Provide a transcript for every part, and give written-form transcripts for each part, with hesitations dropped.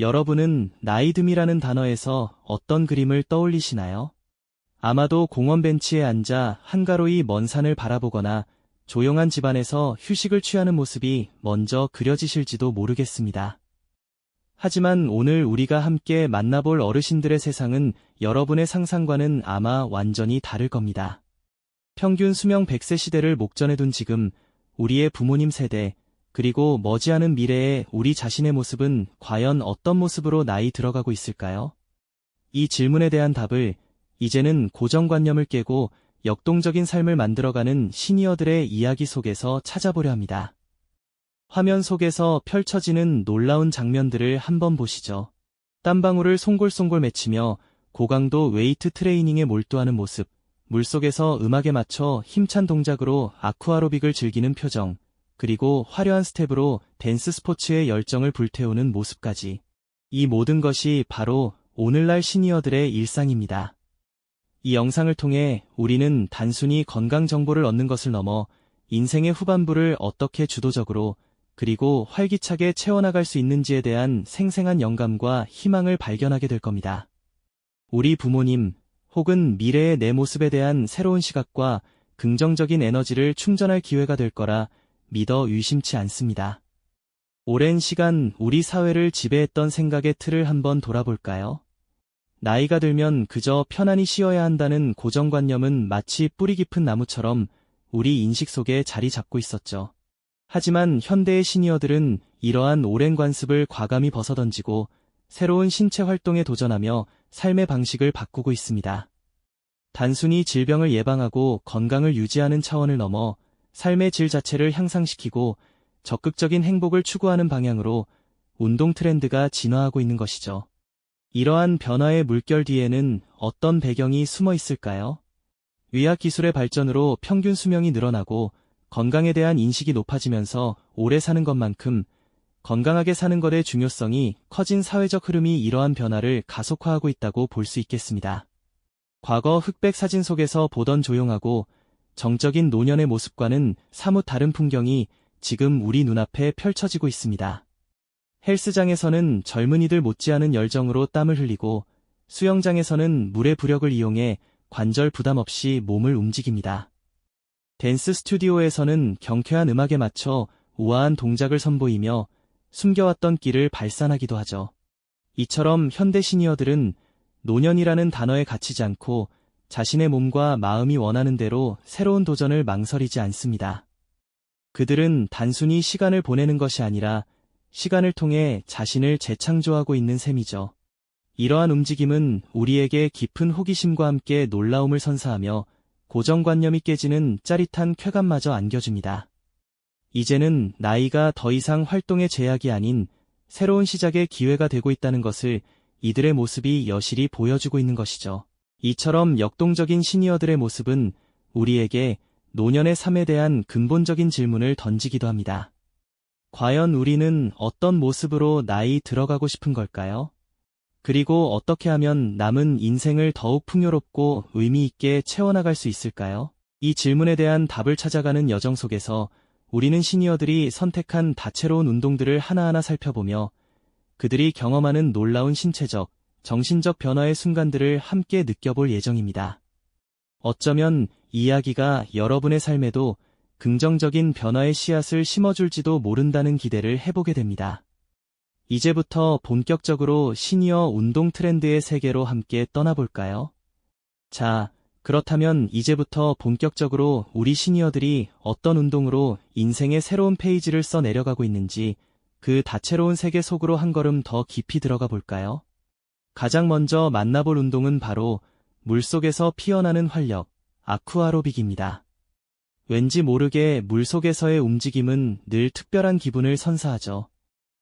여러분은 나이듦이라는 단어에서 어떤 그림을 떠올리시나요? 아마도 공원 벤치에 앉아 한가로이 먼 산을 바라보거나 조용한 집안에서 휴식을 취하는 모습이 먼저 그려지실지도 모르겠습니다. 하지만 오늘 우리가 함께 만나볼 어르신들의 세상은 여러분의 상상과는 아마 완전히 다를 겁니다. 평균 수명 100세 시대를 목전에 둔 지금, 우리의 부모님 세대, 그리고 머지않은 미래의 우리 자신의 모습은 과연 어떤 모습으로 나이 들어가고 있을까요? 이 질문에 대한 답을 이제는 고정관념을 깨고 역동적인 삶을 만들어가는 시니어들의 이야기 속에서 찾아보려 합니다. 화면 속에서 펼쳐지는 놀라운 장면들을 한번 보시죠. 땀방울을 송골송골 맺히며 고강도 웨이트 트레이닝에 몰두하는 모습, 물속에서 음악에 맞춰 힘찬 동작으로 아쿠아로빅을 즐기는 표정, 그리고 화려한 스텝으로 댄스 스포츠의 열정을 불태우는 모습까지. 이 모든 것이 바로 오늘날 시니어들의 일상입니다. 이 영상을 통해 우리는 단순히 건강 정보를 얻는 것을 넘어 인생의 후반부를 어떻게 주도적으로 그리고 활기차게 채워나갈 수 있는지에 대한 생생한 영감과 희망을 발견하게 될 겁니다. 우리 부모님, 혹은 미래의 내 모습에 대한 새로운 시각과 긍정적인 에너지를 충전할 기회가 될 거라 믿어 의심치 않습니다. 오랜 시간 우리 사회를 지배했던 생각의 틀을 한번 돌아볼까요? 나이가 들면 그저 편안히 쉬어야 한다는 고정관념은 마치 뿌리 깊은 나무처럼 우리 인식 속에 자리 잡고 있었죠. 하지만 현대의 시니어들은 이러한 오랜 관습을 과감히 벗어던지고 새로운 신체 활동에 도전하며 삶의 방식을 바꾸고 있습니다. 단순히 질병을 예방하고 건강을 유지하는 차원을 넘어 삶의 질 자체를 향상시키고 적극적인 행복을 추구하는 방향으로 운동 트렌드가 진화하고 있는 것이죠. 이러한 변화의 물결 뒤에는 어떤 배경이 숨어 있을까요? 의학기술의 발전으로 평균 수명이 늘어나고 건강에 대한 인식이 높아지면서 오래 사는 것만큼 건강하게 사는 것의 중요성이 커진 사회적 흐름이 이러한 변화를 가속화하고 있다고 볼 수 있겠습니다. 과거 흑백 사진 속에서 보던 조용하고 정적인 노년의 모습과는 사뭇 다른 풍경이 지금 우리 눈앞에 펼쳐지고 있습니다. 헬스장에서는 젊은이들 못지않은 열정으로 땀을 흘리고 수영장에서는 물의 부력을 이용해 관절 부담 없이 몸을 움직입니다. 댄스 스튜디오에서는 경쾌한 음악에 맞춰 우아한 동작을 선보이며 숨겨왔던 끼를 발산하기도 하죠. 이처럼 현대 시니어들은 노년이라는 단어에 갇히지 않고 자신의 몸과 마음이 원하는 대로 새로운 도전을 망설이지 않습니다. 그들은 단순히 시간을 보내는 것이 아니라 시간을 통해 자신을 재창조하고 있는 셈이죠. 이러한 움직임은 우리에게 깊은 호기심과 함께 놀라움을 선사하며 고정관념이 깨지는 짜릿한 쾌감마저 안겨줍니다. 이제는 나이가 더 이상 활동의 제약이 아닌 새로운 시작의 기회가 되고 있다는 것을 이들의 모습이 여실히 보여주고 있는 것이죠. 이처럼 역동적인 시니어들의 모습은 우리에게 노년의 삶에 대한 근본적인 질문을 던지기도 합니다. 과연 우리는 어떤 모습으로 나이 들어가고 싶은 걸까요? 그리고 어떻게 하면 남은 인생을 더욱 풍요롭고 의미 있게 채워나갈 수 있을까요? 이 질문에 대한 답을 찾아가는 여정 속에서 우리는 시니어들이 선택한 다채로운 운동들을 하나하나 살펴보며 그들이 경험하는 놀라운 신체적, 정신적 변화의 순간들을 함께 느껴볼 예정입니다. 어쩌면 이 이야기가 여러분의 삶에도 긍정적인 변화의 씨앗을 심어줄지도 모른다는 기대를 해보게 됩니다. 이제부터 본격적으로 시니어 운동 트렌드의 세계로 함께 떠나볼까요? 자, 그렇다면 이제부터 본격적으로 우리 시니어들이 어떤 운동으로 인생의 새로운 페이지를 써 내려가고 있는지 그 다채로운 세계 속으로 한 걸음 더 깊이 들어가 볼까요? 가장 먼저 만나볼 운동은 바로 물속에서 피어나는 활력, 아쿠아로빅입니다. 왠지 모르게 물속에서의 움직임은 늘 특별한 기분을 선사하죠.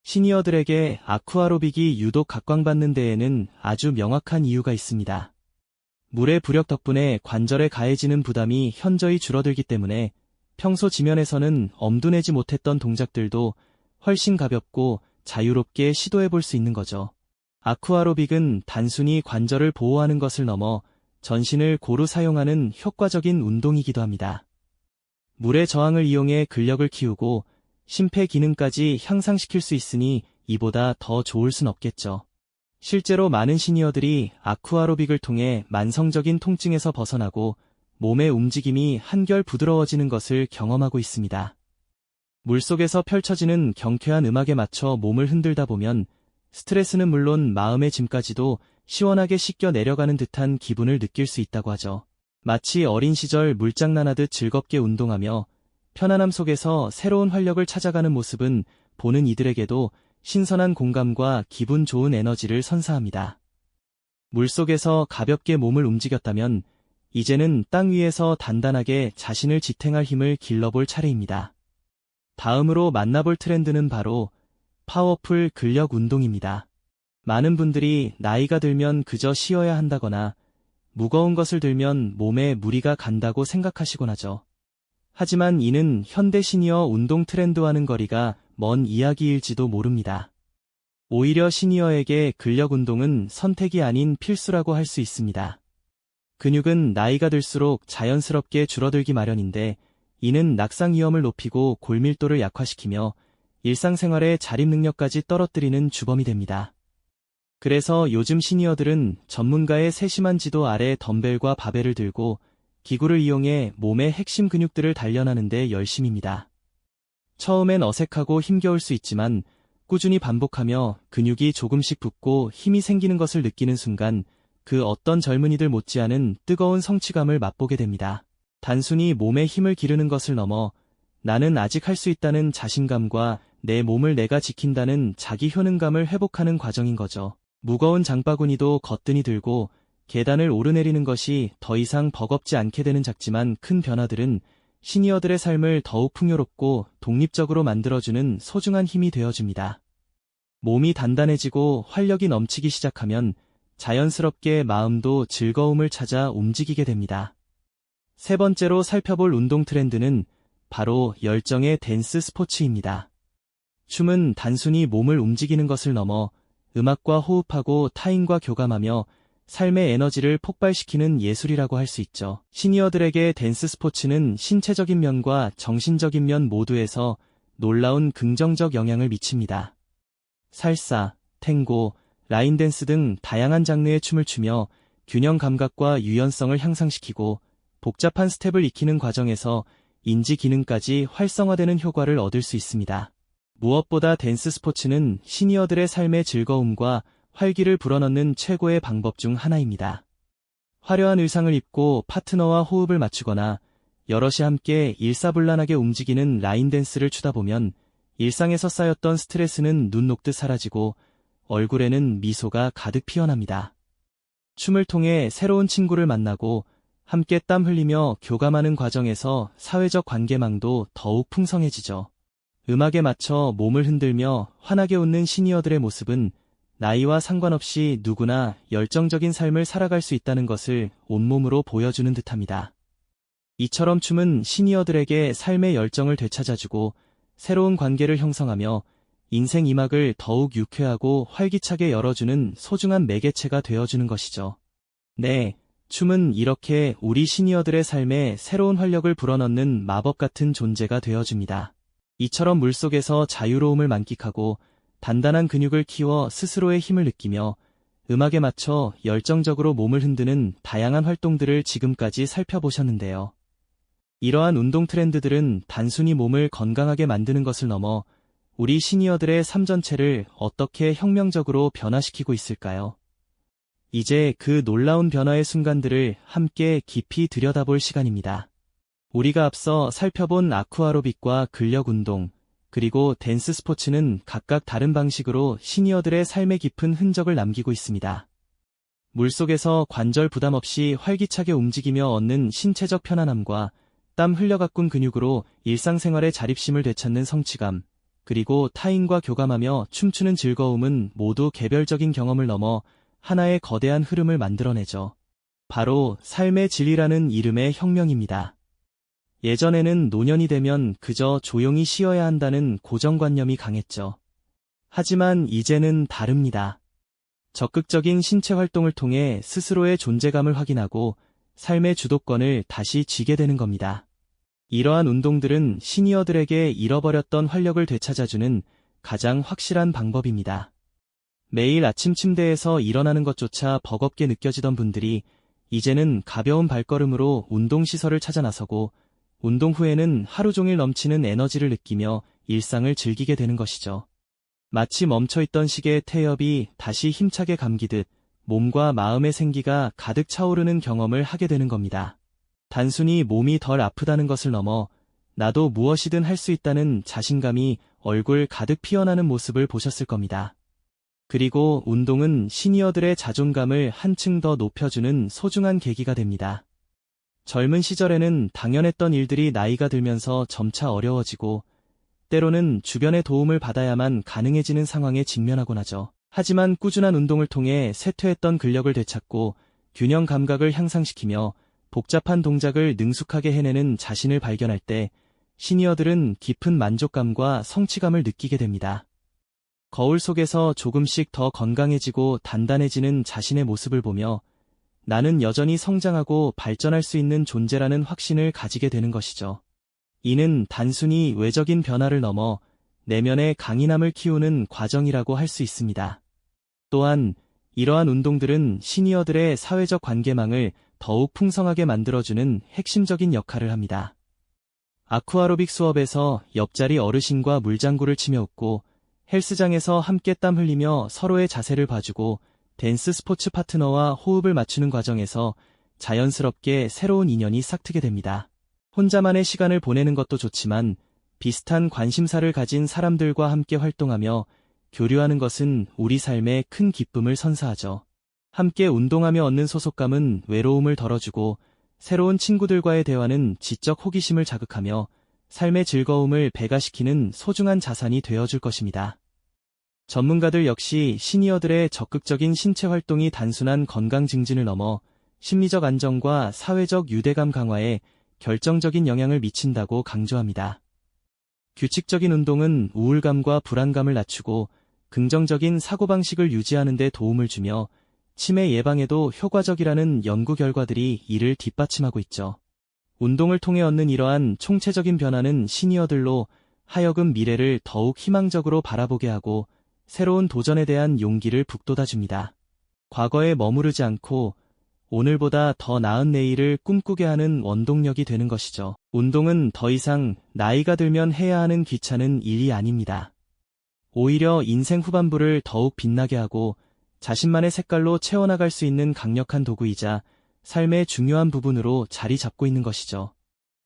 시니어들에게 아쿠아로빅이 유독 각광받는 데에는 아주 명확한 이유가 있습니다. 물의 부력 덕분에 관절에 가해지는 부담이 현저히 줄어들기 때문에 평소 지면에서는 엄두내지 못했던 동작들도 훨씬 가볍고 자유롭게 시도해볼 수 있는 거죠. 아쿠아로빅은 단순히 관절을 보호하는 것을 넘어 전신을 고루 사용하는 효과적인 운동이기도 합니다. 물의 저항을 이용해 근력을 키우고 심폐 기능까지 향상시킬 수 있으니 이보다 더 좋을 순 없겠죠. 실제로 많은 시니어들이 아쿠아로빅을 통해 만성적인 통증에서 벗어나고 몸의 움직임이 한결 부드러워지는 것을 경험하고 있습니다. 물속에서 펼쳐지는 경쾌한 음악에 맞춰 몸을 흔들다 보면 스트레스는 물론 마음의 짐까지도 시원하게 씻겨 내려가는 듯한 기분을 느낄 수 있다고 하죠. 마치 어린 시절 물장난하듯 즐겁게 운동하며 편안함 속에서 새로운 활력을 찾아가는 모습은 보는 이들에게도 신선한 공감과 기분 좋은 에너지를 선사합니다. 물속에서 가볍게 몸을 움직였다면 이제는 땅 위에서 단단하게 자신을 지탱할 힘을 길러볼 차례입니다. 다음으로 만나볼 트렌드는 바로 파워풀 근력 운동입니다. 많은 분들이 나이가 들면 그저 쉬어야 한다거나 무거운 것을 들면 몸에 무리가 간다고 생각하시곤 하죠. 하지만 이는 현대 시니어 운동 트렌드와는 거리가 먼 이야기일지도 모릅니다. 오히려 시니어에게 근력 운동은 선택이 아닌 필수라고 할 수 있습니다. 근육은 나이가 들수록 자연스럽게 줄어들기 마련인데 이는 낙상 위험을 높이고 골밀도를 약화시키며 일상생활의 자립 능력까지 떨어뜨리는 주범이 됩니다. 그래서 요즘 시니어들은 전문가의 세심한 지도 아래 덤벨과 바벨을 들고 기구를 이용해 몸의 핵심 근육들을 단련하는 데 열심입니다. 처음엔 어색하고 힘겨울 수 있지만 꾸준히 반복하며 근육이 조금씩 붙고 힘이 생기는 것을 느끼는 순간 그 어떤 젊은이들 못지않은 뜨거운 성취감을 맛보게 됩니다. 단순히 몸에 힘을 기르는 것을 넘어 나는 아직 할 수 있다는 자신감과 내 몸을 내가 지킨다는 자기 효능감을 회복하는 과정인 거죠. 무거운 장바구니도 거뜬히 들고 계단을 오르내리는 것이 더 이상 버겁지 않게 되는 작지만 큰 변화들은 시니어들의 삶을 더욱 풍요롭고 독립적으로 만들어주는 소중한 힘이 되어줍니다. 몸이 단단해지고 활력이 넘치기 시작하면 자연스럽게 마음도 즐거움을 찾아 움직이게 됩니다. 세 번째로 살펴볼 운동 트렌드는 바로 열정의 댄스 스포츠입니다. 춤은 단순히 몸을 움직이는 것을 넘어 음악과 호흡하고 타인과 교감하며 삶의 에너지를 폭발시키는 예술이라고 할 수 있죠. 시니어들에게 댄스 스포츠는 신체적인 면과 정신적인 면 모두에서 놀라운 긍정적 영향을 미칩니다. 살사, 탱고, 라인 댄스 등 다양한 장르의 춤을 추며 균형 감각과 유연성을 향상시키고 복잡한 스텝을 익히는 과정에서 인지 기능까지 활성화되는 효과를 얻을 수 있습니다. 무엇보다 댄스 스포츠는 시니어들의 삶의 즐거움과 활기를 불어넣는 최고의 방법 중 하나입니다. 화려한 의상을 입고 파트너와 호흡을 맞추거나 여럿이 함께 일사불란하게 움직이는 라인 댄스를 추다 보면 일상에서 쌓였던 스트레스는 눈 녹듯 사라지고 얼굴에는 미소가 가득 피어납니다. 춤을 통해 새로운 친구를 만나고 함께 땀 흘리며 교감하는 과정에서 사회적 관계망도 더욱 풍성해지죠. 음악에 맞춰 몸을 흔들며 환하게 웃는 시니어들의 모습은 나이와 상관없이 누구나 열정적인 삶을 살아갈 수 있다는 것을 온몸으로 보여주는 듯합니다. 이처럼 춤은 시니어들에게 삶의 열정을 되찾아주고 새로운 관계를 형성하며 인생 이막을 더욱 유쾌하고 활기차게 열어주는 소중한 매개체가 되어주는 것이죠. 네, 춤은 이렇게 우리 시니어들의 삶에 새로운 활력을 불어넣는 마법 같은 존재가 되어줍니다. 이처럼 물속에서 자유로움을 만끽하고 단단한 근육을 키워 스스로의 힘을 느끼며 음악에 맞춰 열정적으로 몸을 흔드는 다양한 활동들을 지금까지 살펴보셨는데요. 이러한 운동 트렌드들은 단순히 몸을 건강하게 만드는 것을 넘어 우리 시니어들의 삶 전체를 어떻게 혁명적으로 변화시키고 있을까요? 이제 그 놀라운 변화의 순간들을 함께 깊이 들여다볼 시간입니다. 우리가 앞서 살펴본 아쿠아로빅과 근력 운동, 그리고 댄스 스포츠는 각각 다른 방식으로 시니어들의 삶에 깊은 흔적을 남기고 있습니다. 물속에서 관절 부담 없이 활기차게 움직이며 얻는 신체적 편안함과 땀 흘려 가꾼 근육으로 일상생활의 자립심을 되찾는 성취감, 그리고 타인과 교감하며 춤추는 즐거움은 모두 개별적인 경험을 넘어 하나의 거대한 흐름을 만들어내죠. 바로 삶의 진리라는 이름의 혁명입니다. 예전에는 노년이 되면 그저 조용히 쉬어야 한다는 고정관념이 강했죠. 하지만 이제는 다릅니다. 적극적인 신체 활동을 통해 스스로의 존재감을 확인하고 삶의 주도권을 다시 쥐게 되는 겁니다. 이러한 운동들은 시니어들에게 잃어버렸던 활력을 되찾아주는 가장 확실한 방법입니다. 매일 아침 침대에서 일어나는 것조차 버겁게 느껴지던 분들이 이제는 가벼운 발걸음으로 운동시설을 찾아 나서고 운동 후에는 하루 종일 넘치는 에너지를 느끼며 일상을 즐기게 되는 것이죠. 마치 멈춰있던 시계의 태엽이 다시 힘차게 감기듯 몸과 마음의 생기가 가득 차오르는 경험을 하게 되는 겁니다. 단순히 몸이 덜 아프다는 것을 넘어 나도 무엇이든 할 수 있다는 자신감이 얼굴 가득 피어나는 모습을 보셨을 겁니다. 그리고 운동은 시니어들의 자존감을 한층 더 높여주는 소중한 계기가 됩니다. 젊은 시절에는 당연했던 일들이 나이가 들면서 점차 어려워지고 때로는 주변의 도움을 받아야만 가능해지는 상황에 직면하곤 하죠. 하지만 꾸준한 운동을 통해 쇠퇴했던 근력을 되찾고 균형 감각을 향상시키며 복잡한 동작을 능숙하게 해내는 자신을 발견할 때 시니어들은 깊은 만족감과 성취감을 느끼게 됩니다. 거울 속에서 조금씩 더 건강해지고 단단해지는 자신의 모습을 보며 나는 여전히 성장하고 발전할 수 있는 존재라는 확신을 가지게 되는 것이죠. 이는 단순히 외적인 변화를 넘어 내면의 강인함을 키우는 과정이라고 할 수 있습니다. 또한 이러한 운동들은 시니어들의 사회적 관계망을 더욱 풍성하게 만들어주는 핵심적인 역할을 합니다. 아쿠아로빅 수업에서 옆자리 어르신과 물장구를 치며 웃고 헬스장에서 함께 땀 흘리며 서로의 자세를 봐주고 댄스 스포츠 파트너와 호흡을 맞추는 과정에서 자연스럽게 새로운 인연이 싹트게 됩니다. 혼자만의 시간을 보내는 것도 좋지만 비슷한 관심사를 가진 사람들과 함께 활동하며 교류하는 것은 우리 삶에 큰 기쁨을 선사하죠. 함께 운동하며 얻는 소속감은 외로움을 덜어주고 새로운 친구들과의 대화는 지적 호기심을 자극하며 삶의 즐거움을 배가시키는 소중한 자산이 되어줄 것입니다. 전문가들 역시 시니어들의 적극적인 신체 활동이 단순한 건강 증진을 넘어 심리적 안정과 사회적 유대감 강화에 결정적인 영향을 미친다고 강조합니다. 규칙적인 운동은 우울감과 불안감을 낮추고 긍정적인 사고방식을 유지하는 데 도움을 주며 치매 예방에도 효과적이라는 연구 결과들이 이를 뒷받침하고 있죠. 운동을 통해 얻는 이러한 총체적인 변화는 시니어들로 하여금 미래를 더욱 희망적으로 바라보게 하고 새로운 도전에 대한 용기를 북돋아줍니다. 과거에 머무르지 않고 오늘보다 더 나은 내일을 꿈꾸게 하는 원동력이 되는 것이죠. 운동은 더 이상 나이가 들면 해야 하는 귀찮은 일이 아닙니다. 오히려 인생 후반부를 더욱 빛나게 하고 자신만의 색깔로 채워나갈 수 있는 강력한 도구이자 삶의 중요한 부분으로 자리 잡고 있는 것이죠.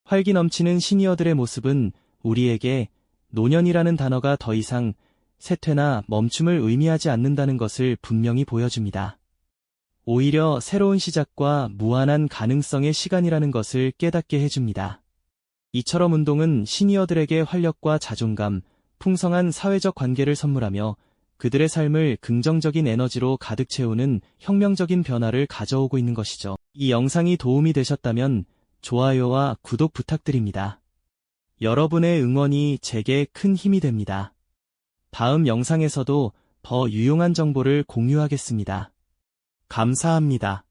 활기 넘치는 시니어들의 모습은 우리에게 노년이라는 단어가 더 이상 쇠퇴나 멈춤을 의미하지 않는다는 것을 분명히 보여줍니다. 오히려 새로운 시작과 무한한 가능성의 시간이라는 것을 깨닫게 해줍니다. 이처럼 운동은 시니어들에게 활력과 자존감, 풍성한 사회적 관계를 선물하며 그들의 삶을 긍정적인 에너지로 가득 채우는 혁명적인 변화를 가져오고 있는 것이죠. 이 영상이 도움이 되셨다면 좋아요와 구독 부탁드립니다. 여러분의 응원이 제게 큰 힘이 됩니다. 다음 영상에서도 더 유용한 정보를 공유하겠습니다. 감사합니다.